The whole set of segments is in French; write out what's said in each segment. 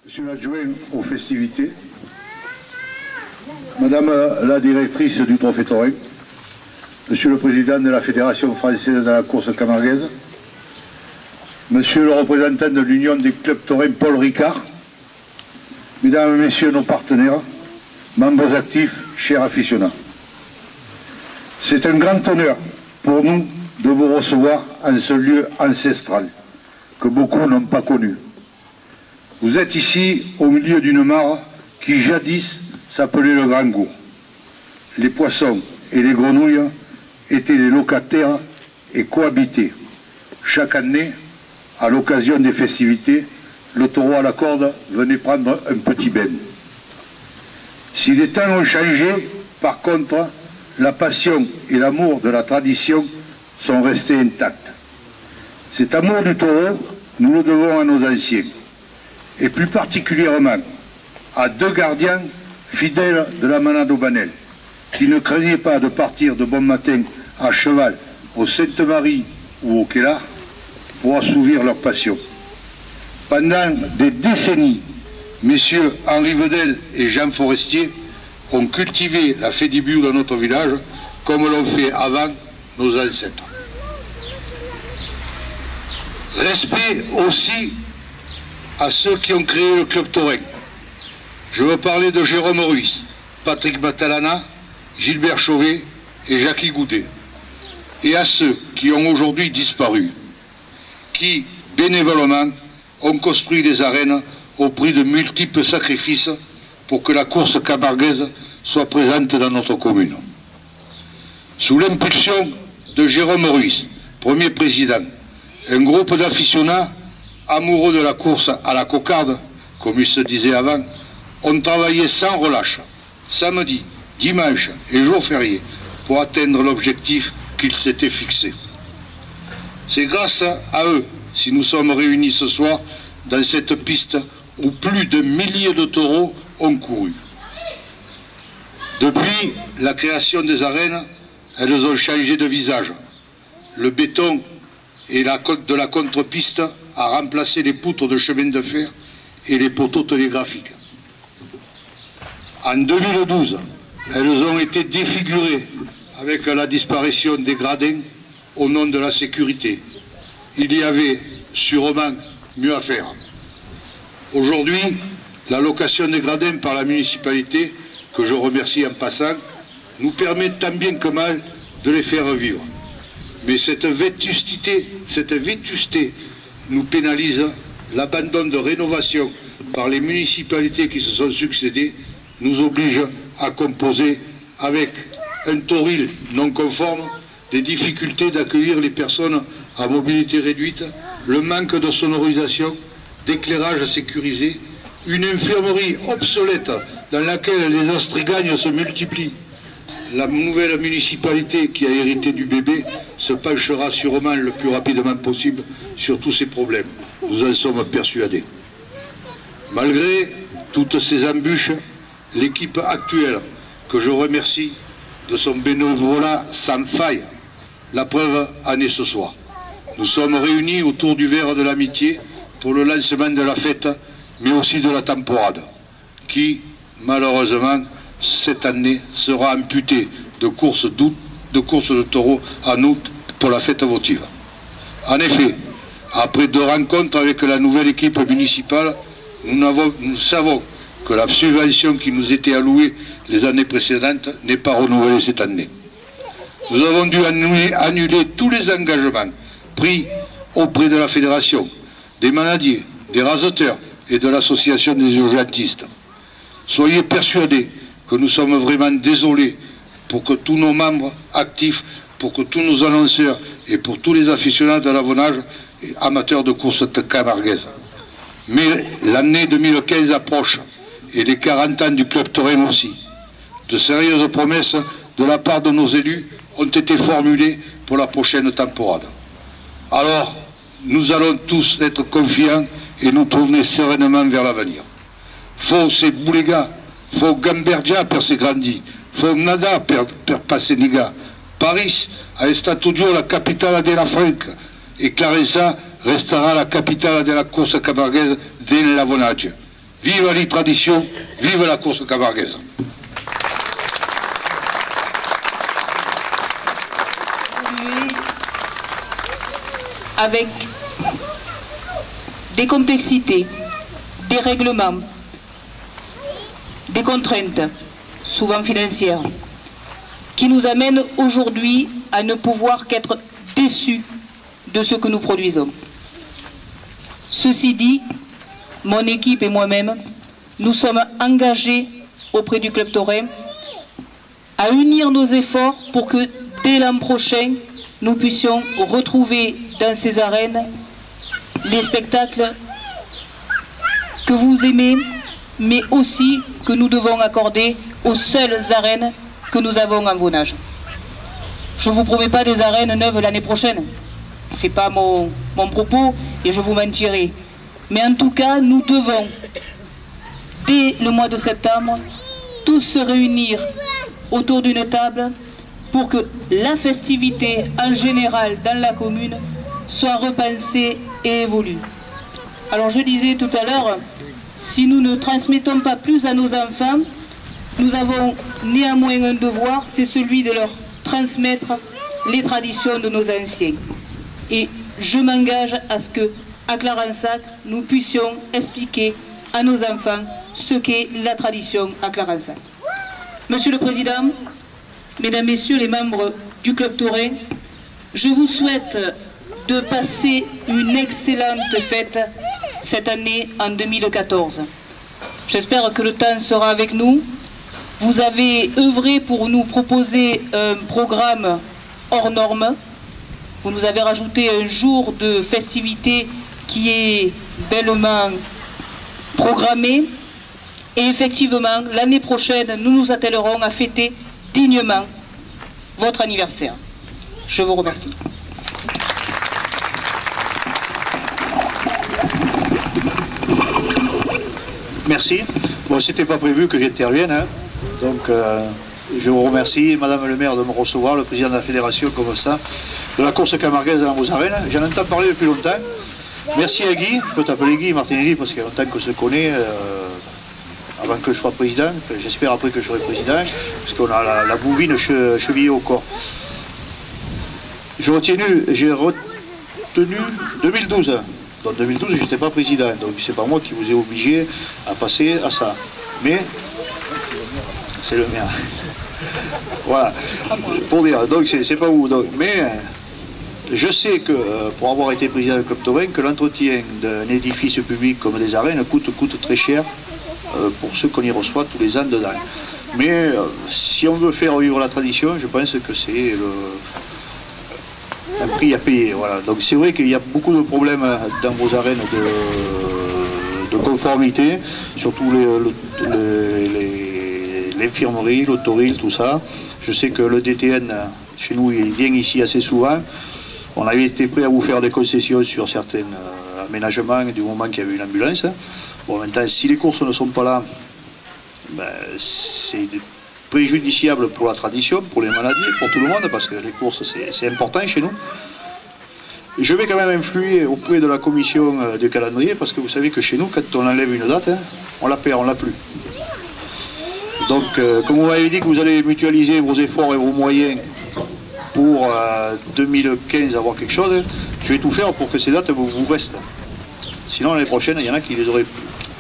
Monsieur l'adjoint aux festivités, Madame la directrice du Trophée Taurin, Monsieur le président de la Fédération française de la course camarguaise, Monsieur le représentant de l'Union des clubs taurins Paul Ricard, Mesdames et Messieurs nos partenaires, membres actifs, chers aficionats. C'est un grand honneur pour nous de vous recevoir en ce lieu ancestral que beaucoup n'ont pas connu. Vous êtes ici au milieu d'une mare qui jadis s'appelait le Grand Gour. Les poissons et les grenouilles étaient les locataires et cohabitaient. Chaque année, à l'occasion des festivités, le taureau à la corde venait prendre un petit bain. Si les temps ont changé, par contre, la passion et l'amour de la tradition sont restés intacts. Cet amour du taureau, nous le devons à nos anciens, et plus particulièrement à deux gardiens fidèles de la manade au Banel, qui ne craignaient pas de partir de bon matin à cheval au Sainte-Marie ou au Kellar pour assouvir leur passion. Pendant des décennies, messieurs Henri Vedel et Jean Forestier ont cultivé la fédibule dans notre village comme l'ont fait avant nos ancêtres. Respect aussi à ceux qui ont créé le club taurin. Je veux parler de Jérôme Ruiz, Patrick Matalana, Gilbert Chauvet et Jackie Goudet. Et à ceux qui ont aujourd'hui disparu, qui, bénévolement, ont construit des arènes au prix de multiples sacrifices pour que la course camarguaise soit présente dans notre commune. Sous l'impulsion de Jérôme Ruiz, premier président, un groupe d'aficionats amoureux de la course à la cocarde, comme il se disait avant, ont travaillé sans relâche, samedi, dimanche et jours fériés, pour atteindre l'objectif qu'ils s'étaient fixé. C'est grâce à eux si nous sommes réunis ce soir dans cette piste où plus de milliers de taureaux ont couru. Depuis la création des arènes, elles ont changé de visage. Le béton et de la contre-piste a remplacé les poutres de chemin de fer et les poteaux télégraphiques. En 2012, elles ont été défigurées avec la disparition des gradins au nom de la sécurité. Il y avait sûrement mieux à faire. Aujourd'hui, la location des gradins par la municipalité, que je remercie en passant, nous permet tant bien que mal de les faire vivre. Mais cette vétusté nous pénalise. L'abandon de rénovation par les municipalités qui se sont succédées nous oblige à composer avec un tauril non conforme, des difficultés d'accueillir les personnes à mobilité réduite, le manque de sonorisation, d'éclairage sécurisé, une infirmerie obsolète dans laquelle les astrigagnes se multiplient. La nouvelle municipalité qui a hérité du bébé se penchera sûrement le plus rapidement possible sur tous ces problèmes. Nous en sommes persuadés. Malgré toutes ces embûches, l'équipe actuelle, que je remercie de son bénévolat sans faille, la preuve en est ce soir. Nous sommes réunis autour du verre de l'amitié pour le lancement de la fête, mais aussi de la temporade, qui, malheureusement, cette année sera amputée de courses de taureaux en août pour la fête votive. En effet, après 2 rencontres avec la nouvelle équipe municipale, nous savons que la subvention qui nous était allouée les années précédentes n'est pas renouvelée cette année. Nous avons dû annuler tous les engagements pris auprès de la fédération, des manadiers, des raseteurs et de l'association des urgentistes. Soyez persuadés que nous sommes vraiment désolés pour que tous nos membres actifs, pour que tous nos annonceurs et pour tous les aficionats de l'avonnage et amateurs de courses camarguaises. Mais l'année 2015 approche et les 40 ans du club taurin aussi. De sérieuses promesses de la part de nos élus ont été formulées pour la prochaine temporade. Alors, nous allons tous être confiants et nous tourner sereinement vers l'avenir. Faut ces boulégas, faut Gambergia per se grandi, faut nada per Passeniga. Paris è stato già la capitale della Franca e Clarissa resterà la capitale della corsa camarguese dell'avvonaggio. vive les traditions, vive la course camarguaise. Avec des complexités, des règlements, des contraintes, souvent financières, qui nous amènent aujourd'hui à ne pouvoir qu'être déçus de ce que nous produisons. Ceci dit, mon équipe et moi-même, nous sommes engagés auprès du Club Taurin à unir nos efforts pour que dès l'an prochain, nous puissions retrouver dans ces arènes les spectacles que vous aimez, mais aussi que nous devons accorder aux seules arènes que nous avons en Vaunage. Je ne vous promets pas des arènes neuves l'année prochaine. Ce n'est pas mon propos et je vous mentirai. Mais en tout cas, nous devons, dès le mois de septembre, tous se réunir autour d'une table pour que la festivité en général dans la commune soit repensée et évolue. Alors je disais tout à l'heure, si nous ne transmettons pas plus à nos enfants, nous avons néanmoins un devoir, c'est celui de leur transmettre les traditions de nos anciens. Et je m'engage à ce que, à Clarensac, nous puissions expliquer à nos enfants ce qu'est la tradition à Clarensac. Monsieur le Président, Mesdames, Messieurs les membres du Club Taurin, je vous souhaite de passer une excellente fête cette année en 2014. J'espère que le temps sera avec nous. Vous avez œuvré pour nous proposer un programme hors norme. Vous nous avez rajouté un jour de festivité qui est bellement programmé. Et effectivement, l'année prochaine, nous nous attellerons à fêter dignement votre anniversaire. Je vous remercie. Merci. Bon, c'était pas prévu que j'intervienne, hein. Donc je vous remercie, Madame le maire, de me recevoir, le président de la fédération comme ça, de la course camarguaise dans vos arènes. J'en entends parler depuis longtemps. Merci à Guy, je peux t'appeler Guy Martinelli parce qu'il y a longtemps qu'on se connaît, avant que je sois président, j'espère après que je serai président, parce qu'on a la bouvine chevillée au corps. J'ai retenu 2012. En 2012, je n'étais pas président, donc c'est pas moi qui vous ai obligé à passer à ça. Mais c'est le maire. Voilà. Pour dire, donc c'est pas vous. Donc, mais je sais que, pour avoir été président du Club Taurin, que l'entretien d'un édifice public comme des arènes coûte très cher pour ceux qu'on y reçoit tous les ans dedans. Mais si on veut faire vivre la tradition, je pense que c'est un prix à payer. Voilà. Donc c'est vrai qu'il y a beaucoup de problèmes dans vos arènes de conformité, surtout l'infirmerie, l'autoril, tout ça. Je sais que le DTN, chez nous, il vient ici assez souvent. On avait été prêt à vous faire des concessions sur certains aménagements du moment qu'il y avait une ambulance. Bon, maintenant, si les courses ne sont pas là, ben, c'est préjudiciable pour la tradition, pour les maladies, pour tout le monde, parce que les courses, c'est important chez nous. Je vais quand même influer auprès de la commission de calendrier, parce que vous savez que chez nous, quand on enlève une date, hein, on la perd, on l'a plus. Donc, comme vous m'avez dit que vous allez mutualiser vos efforts et vos moyens pour 2015 avoir quelque chose, je vais tout faire pour que ces dates vous restent. Sinon, l'année prochaine, il y en a qui les auraient,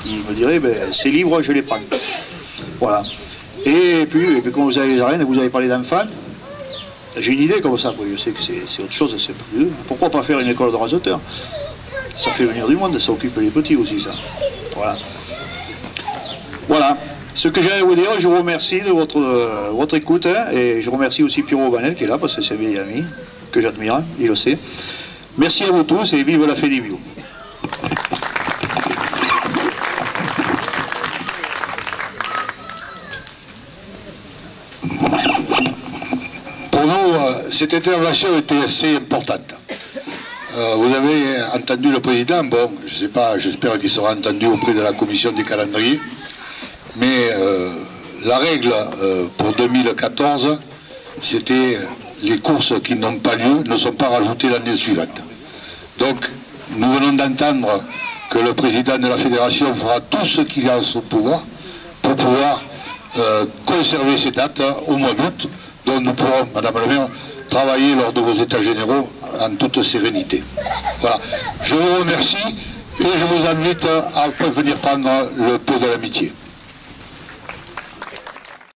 qui me diraient, ben, c'est libre, je les prends. Voilà. Et puis quand vous avez les arènes, vous avez parlé d'enfants, j'ai une idée comme ça, je sais que c'est autre chose, c'est plus. Pourquoi pas faire une école de raseteurs? Ça fait venir du monde, ça occupe les petits aussi, ça. Voilà. Voilà. Ce que j'allais vous dire, je vous remercie de votre écoute, hein, et je remercie aussi Pierrot Vanel qui est là, parce que c'est un vieil ami, que j'admire, il le sait. Merci à vous tous et vive la Fédébio. Pour nous, cette intervention était assez importante. Vous avez entendu le président, bon, je ne sais pas, j'espère qu'il sera entendu auprès de la commission des calendriers, mais la règle pour 2014, c'était les courses qui n'ont pas lieu ne sont pas rajoutées l'année suivante. Donc, nous venons d'entendre que le président de la fédération fera tout ce qu'il a en son pouvoir pour pouvoir conserver ces dates au mois d'août, dont nous pourrons, Madame le maire, travailler lors de vos états généraux en toute sérénité. Voilà. Je vous remercie et je vous invite à venir prendre le pot de l'amitié.